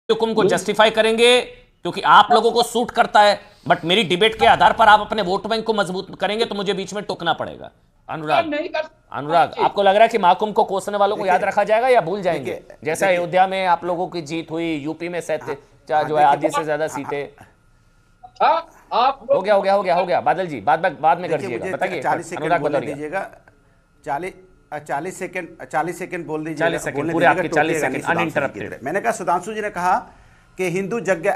हुक्म को जस्टिफाई करेंगे क्योंकि आप लोगों को सूट करता है, बट मेरी डिबेट के आधार पर आप अपने वोट बैंक को मजबूत करेंगे तो मुझे बीच में टोकना पड़ेगा। अनुराग, आपको लग रहा है कि माकूम को कोसने वालों को याद रखा जाएगा या भूल जाएंगे? जैसा अयोध्या में आप लोगों की जीत हुई, यूपी में जो है आधी से ज्यादा सीटें। हो गया बादल जी, बाद में कर दीजिएगा, बताइए। 40 सेकंड बोल दीजिएगा, 40 सेकंड बोल दीजिएगा, 40 सेकंड पूरे आपके 40 सेकंड अनइंटरप्टेड। मैंने कहा सुधांशु जी ने कहा कि हिंदू यज्ञ,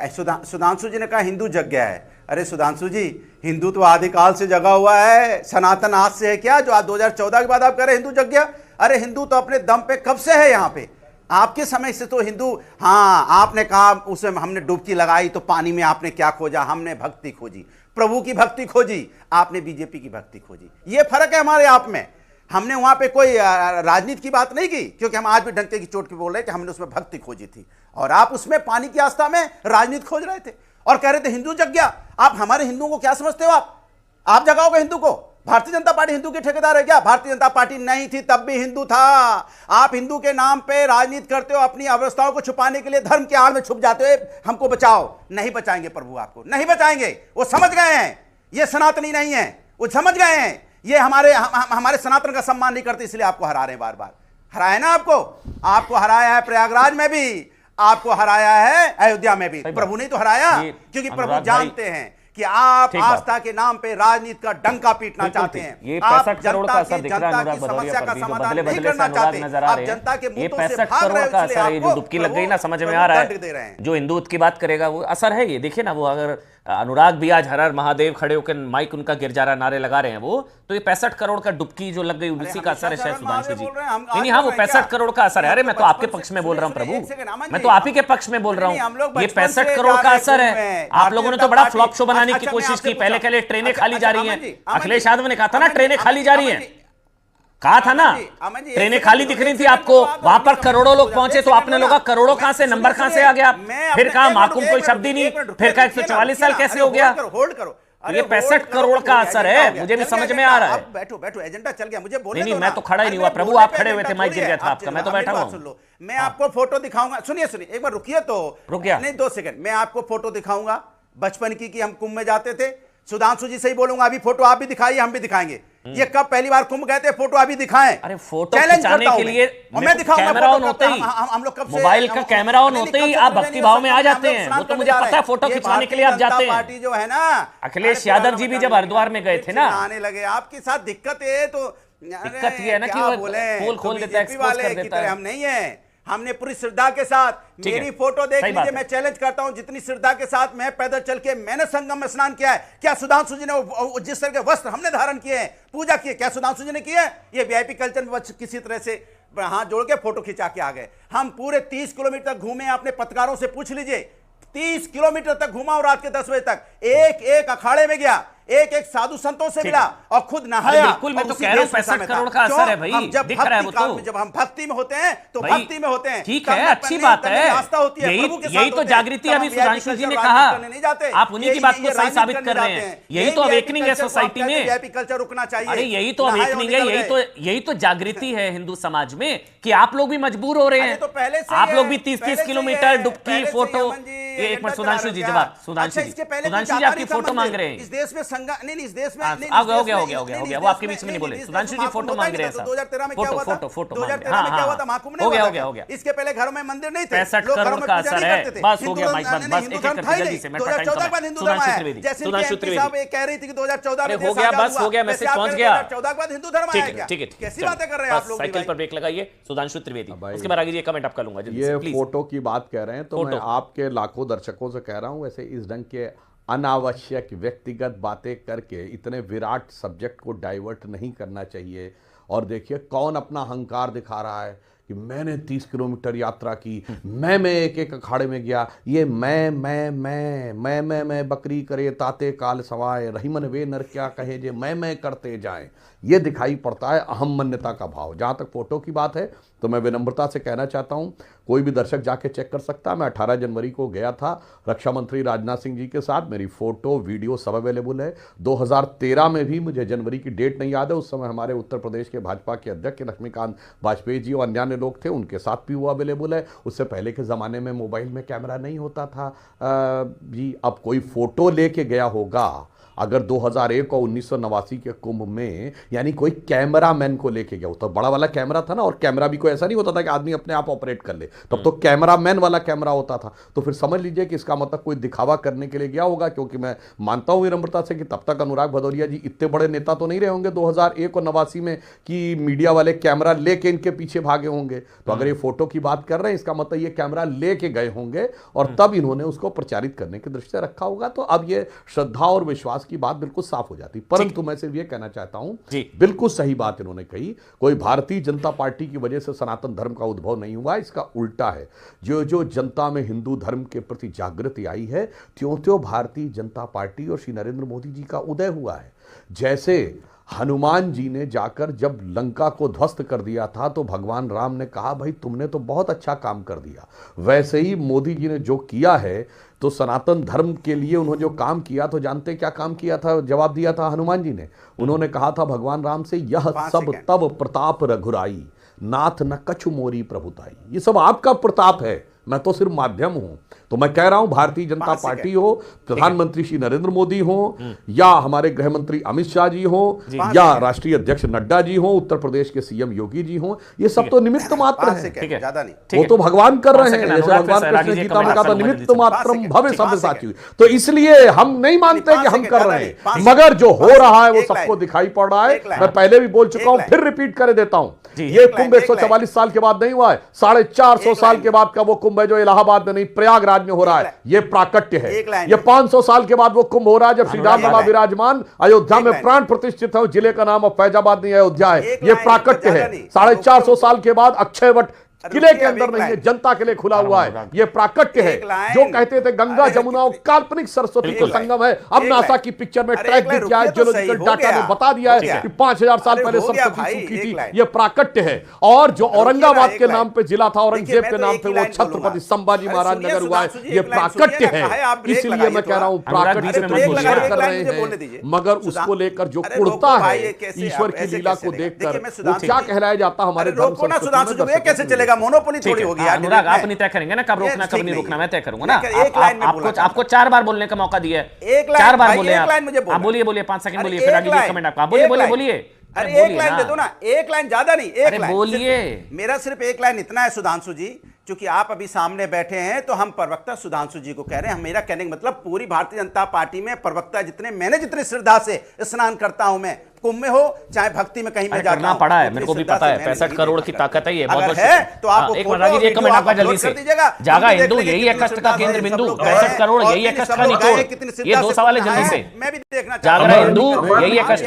सुधांशु जी ने कहा हिंदू यज्ञ है। अरे सुधांशु जी, हिंदू तो आदिकाल से जगा हुआ है, सनातन आज से है क्या जो आज 2014 के बाद आप कह रहे हैं हिंदू यज्ञ? अरे हिंदू तो अपने दम पे कब से है यहाँ पे, आपके समय से तो हिंदू। हाँ, आपने कहा उसमें हमने डुबकी लगाई तो पानी में आपने क्या खोजा? हमने भक्ति खोजी, प्रभु की भक्ति खोजी, आपने बीजेपी की भक्ति खोजी। ये फर्क है हमारे आप में। हमने वहां पे कोई राजनीति की बात नहीं की, क्योंकि हम आज भी डंके की चोट पे बोल रहे हैं कि हमने उसमें भक्ति खोजी थी, और आप उसमें पानी की आस्था में राजनीति खोज रहे थे और कह रहे थे हिंदू यज्ञ। आप हमारे हिंदुओं को क्या समझते हो? आप जगाओगे हिंदू को? भारतीय जनता पार्टी हिंदू की ठेकेदार है क्या? भारतीय जनता पार्टी नहीं थी तब भी हिंदू था। आप हिंदू के नाम पे राजनीति करते हो, अपनी अवस्थाओं को छुपाने के लिए धर्म के आड़ में छुप जाते हो। हमको बचाओ, नहीं बचाएंगे प्रभु, आपको नहीं बचाएंगे। वो समझ गए हैं ये सनातनी नहीं है, वो समझ गए हैं ये हमारे सनातन का सम्मान नहीं करते, इसलिए आपको हरा रहे हैं। बार बार हराया ना आपको हराया है प्रयागराज में भी, आपको हराया है अयोध्या में भी। प्रभु ने तो हराया, क्योंकि प्रभु जानते हैं कि आप आस्था के नाम पे राजनीति का डंका पीटना चाहते हैं। ये आप 65 करोड़ का असर दिख रहा है अनुराग भदौरिया पर भी, जो बदले बदले से अनुराग नजर आ रहे हैं। ये 65 करोड़ का असर है, ये जो डुबकी लग गई ना, समझ में आ रहा है। जो हिंदू की बात करेगा वो असर है ये। देखिए ना, वो अगर अनुराग भी आज हर हर महादेव खड़े होकर माइक उनका गिर जा रहा, नारे लगा रहे हैं वो, तो ये 65 करोड़ का डुबकी जो लग गई उसी का असर है शायद सुधांशु जी। नहीं, हाँ, वो 65 करोड़ का असर है। अरे मैं तो आपके पक्ष में बोल रहा हूँ प्रभु, मैं तो आप ही के पक्ष में बोल रहा हूँ। ये 65 करोड़ का असर है। आप लोगों ने तो बड़ा फ्लॉप शो बनाने की कोशिश की। पहले ट्रेनें खाली जा रही हैं। अखिलेश यादव ने कहा था ना ट्रेनें खाली जा रही हैं, कहा था ना ट्रेनें खाली दिख रही थी आपको। वहां पर करोड़ों लोग पहुंचे तो आपने लोग करोड़ों कहां से, नंबर कहां से आ गया? फिर कहा माकूम कोई शब्द ही नहीं, फिर कहा 144 साल कैसे हो गया? होल्ड करो। ये 65 करोड़ का असर है, मुझे भी समझ में आ रहा है। बैठो, एजेंडा चल गया, मुझे बोलने दो। नहीं, मैं तो खड़ा ही नहीं हुआ प्रभु, आप खड़े हुए थे, माइक गिर गया था आपका, मैं तो बैठा हूं। मैं आपको फोटो दिखाऊंगा, सुनिए एक बार रुकिए तो, रुक गया नहीं 2 सेकंड। मैं आपको फोटो दिखाऊंगा बचपन की कि हम कुंभ में जाते थे। सुधांशु जी से ही बोलूंगा, अभी फोटो आप भी दिखाइए, हम भी दिखाएंगे। ये कब पहली बार कुंभ गए थे, फोटो अभी दिखाएं। अरे फोटो खिंचाने के लिए मैं दिखाऊंगा, कैमरा ऑन होते ही, हम लोग कब से मोबाइल का कैमरा ऑन होते ही आप भक्ति भाव में आ जाते हैं। वो तो मुझे पता है, फोटो खिंचवाने के लिए आप जाते हैं। पार्टी जो है ना, अखिलेश यादव जी भी जब हरिद्वार में गए थे ना, आने लगे आपके साथ। दिक्कत है तो दिक्कत ये है ना कि वो पोल खोल देता है, एक्सपोज कर देता है। हम नहीं है, हमने पूरी श्रद्धा के साथ, मेरी फोटो देख लीजिए, मैं चैलेंज करता हूं, जितनी श्रद्धा के साथ मैं पैदल चल के मैंने संगम में स्नान किया है, क्या सुधांशु जी ने जिस तरह के वस्त्र हमने धारण किए हैं, पूजा की है, क्या सुधांशु जी ने किया है? ये वीआईपी कल्चर में किसी तरह से हाथ जोड़ के फोटो खिंचा के आ गए। हम पूरे 30 किलोमीटर तक घूमे, अपने पत्रकारों से पूछ लीजिए, 30 किलोमीटर तक घुमा और रात के 10 बजे तक एक अखाड़े में गया, एक साधु संतों से मिला और खुद नहाया। बिल्कुल, मैं तो कह रहा हूं 65 करोड़ का असर है भाई, दिख रहा है वो तो। जब हम भक्ति में होते हैं तो भक्ति में होते हैं, ठीक है, अच्छी बात है। यही तो जागृति अभी सुधांशु जी ने कहा, आप उन्हीं की बात को सही साबित कर रहे हैं। यही तो अवेकनिंग है सोसाइटी में, वीआईपी कल्चर रुकना चाहिए। अरे यही तो अवेकनिंग है, यही तो जागृति है हिंदू समाज में, कि आप लोग भी मजबूर हो रहे हैं। आप लोग भी 30-30 किलोमीटर डुबकी फोटो। एक मिनट सुधांशु जी, जवाब सुधांशु जी आपकी फोटो मांग रहे हैं। इस देश में नहीं, इस देश में हो गया, वो आपके बीच में नहीं बोले। सुधांशु जी फोटो मांग रहे हैं, 2013 में क्या हुआ था? 2013 में क्या हुआ था? महाकुंभ नहीं हो गया। इसके पहले घरों में मंदिर नहीं थे, 65 करोड़ का असर है। बस हो गया, बस एक जल्दी से, मैं 2014 बाद हिंदू धर्म आया। जैसे साहब कह रही थी कि 2014 में हो गया, बस हो गया, मैसेज पहुंच गया। 2014 के बाद हिंदू धर्म आया क्या? ठीक है, कैसी बातें कर रहे हैं आप लोग? साइकिल पर ब्रेक लगाइए सुधांशु त्रिवेदी, उसके बाद आगे कमेंट आपका लूंगा। ये फोटो की बात कह रहे हैं तो मैं आपके लाखों दर्शकों से कह रहा हूं, वैसे इस ढंग के अनावश्यक व्यक्तिगत बातें करके इतने विराट सब्जेक्ट को डाइवर्ट नहीं करना चाहिए। और देखिए कौन अपना अहंकार दिखा रहा है कि मैंने 30 किलोमीटर यात्रा की, मैं एक अखाड़े में गया। ये मैं बकरी करे ताते काल सवाए, रहीमन वे नर क्या कहे जे मैं करते जाएं। ये दिखाई पड़ता है अहम मान्यता का भाव। जहां तक फोटो की बात है तो मैं विनम्रता से कहना चाहता हूं, कोई भी दर्शक जाके चेक कर सकता है। मैं 18 जनवरी को गया था रक्षा मंत्री राजनाथ सिंह जी के साथ, मेरी फोटो वीडियो सब अवेलेबल है। 2013 में भी, मुझे जनवरी की डेट नहीं याद है, उस समय हमारे उत्तर प्रदेश के भाजपा के अध्यक्ष लक्ष्मीकांत वाजपेयी जी और अन्य लोग थे, उनके साथ भी वो अवेलेबल है। उससे पहले के ज़माने में मोबाइल में कैमरा नहीं होता था जी। अब कोई फोटो लेके गया होगा अगर 2001 और 1989 के कुंभ में, यानी कोई कैमरामैन को लेके गया, तो बड़ा वाला कैमरा था ना, और कैमरा भी कोई ऐसा नहीं होता था कि आदमी अपने आप ऑपरेट कर ले, तब तो कैमरामैन वाला कैमरा होता था। तो फिर समझ लीजिए कि इसका मतलब कोई दिखावा करने के लिए गया होगा, क्योंकि मैं मानता हूं विनम्रता से कि तब तक अनुराग भदौरिया जी इतने बड़े नेता तो नहीं रहे होंगे 2001 और 89 में कि मीडिया वाले कैमरा लेके इनके पीछे भागे होंगे। तो अगर ये फोटो की बात कर रहे हैं, इसका मतलब ये कैमरा लेके गए होंगे और तब इन्होंने उसको प्रचारित करने की दृष्टि से रखा होगा। तो अब ये श्रद्धा और विश्वास की बात बिल्कुल साफ हो जाती। परंतु मैं सिर्फ ये कहना चाहता हूं, बिल्कुल सही बात इन्होंने कही, कोई भारतीय जनता पार्टी की वजह से सनातन धर्म का उद्भव नहीं हुआ, इसका उल्टा है। जो जो जनता में हिंदू धर्म के प्रति जागृति आई है, त्यों-त्यों भारतीय जनता पार्टी और श्री नरेंद्र मोदी जी का उदय हुआ है। जैसे हनुमान जी ने जाकर जब लंका को ध्वस्त कर दिया था तो भगवान राम ने कहा भाई तुमने तो बहुत अच्छा काम कर दिया। वैसे ही मोदी जी ने जो किया है, तो सनातन धर्म के लिए उन्होंने जो काम किया, तो जानते क्या काम किया था? जवाब दिया था हनुमान जी ने। उन्होंने कहा था भगवान राम से, यह सब तब प्रताप रघुराई, नाथ न कछु मोरी प्रभुताई। ये सब आपका प्रताप है, मैं तो सिर्फ माध्यम हूं। तो मैं कह रहा हूं, भारतीय जनता पार्टी हो, प्रधानमंत्री श्री नरेंद्र मोदी हो, या हमारे गृह मंत्री अमित शाह जी हो, या राष्ट्रीय अध्यक्ष नड्डा जी हो, उत्तर प्रदेश के सीएम योगी जी हो, ये सब तो निमित्त मात्र है। वो तो भगवान कर रहे हैं, जैसे भगवान कृष्ण गीता में कहा था, निमित्त मात्रम भवे सब्यसाची। तो इसलिए हम नहीं मानते कि हम कर रहे हैं, मगर जो हो रहा है वो सबको दिखाई पड़ रहा है। मैं पहले भी बोल चुका हूं, फिर रिपीट कर देता हूं, ये कुंभ 144 साल के बाद नहीं हुआ है, 450 साल के बाद का वो कुंभ है जो इलाहाबाद में नहीं, प्रयागराज में हो रहा है। ये प्राकट्य है। ये 500 साल के बाद वो कुंभ हो रहा है जब श्री राम लला विराजमान अयोध्या में प्राण प्रतिष्ठित है। जिले का नाम अब फैजाबाद नहीं, अयोध्या है। ये प्राकट्य है। 450 साल के बाद अक्षय वट किले के अंदर नहीं है, जनता के लिए खुला हुआ है। ये प्राकट्य है। जो कहते थे गंगा जमुना और काल्पनिक सरस्वती का संगम है, अब नासा की पिक्चर में ट्रैक भी किया है, जियोलॉजिकल डाटा ने बता दिया है कि 5000 साल पहले सरस्वती सूखी थी। ये प्राकट्य है। और जो औरंगाबाद के नाम पे जिला था, औरंगजेब के नाम पे वो छत्रपति संभाजी महाराज नगर हुआ है, ये प्राकट्य है। इसलिए मैं कह रहा हूं, प्राकट्य कर रहे हैं, मगर उसको लेकर जो कुड़ता है ईश्वर की लीला को देखकर, वो क्या कहलाया जाता हमारे धर्म संस्कृति में कैसे चलेगा? मोनोपोली थोड़ी होगी यार। अनुराग, आप नहीं तय करेंगे ना कब रोकना कब नहीं रोकना, मैं तय करूंगा ना। आपको 4 बार बोलने का मौका दिया है, 4 बार बोले आप। बोलिए 5 सेकंड बोलिए, फिर आगे कमेंट आपका। बोलिए। अरे एक लाइन दे दो ना, एक लाइन, ज्यादा नहीं, एक लाइन बोलिए। मेरा सिर्फ एक लाइन इतना है सुधांशु जी, क्योंकि आप अभी सामने बैठे हैं तो हम प्रवक्ता सुधांशु जी को कह रहे हैं। मेरा कहने का मतलब पूरी भारतीय जनता पार्टी में प्रवक्ता जितने श्रद्धा से स्नान करता हूं मैं, कुंभ में हो चाहे भक्ति में कहीं में जाता करना पड़ा है, मेरे को भी पता है। 65 करोड़ की ताकत है ये, बहुत है तो आप एक मिनट आगे कमेंट आपका जल्दी से। जागा हिंदू यही है कष्ट का केंद्र बिंदु, 65 करोड़ यही है कष्ट का निचोड़। ये 2 सवाल है जल्दी से। मैं भी देखना जागरा हिंदू यही है कष्ट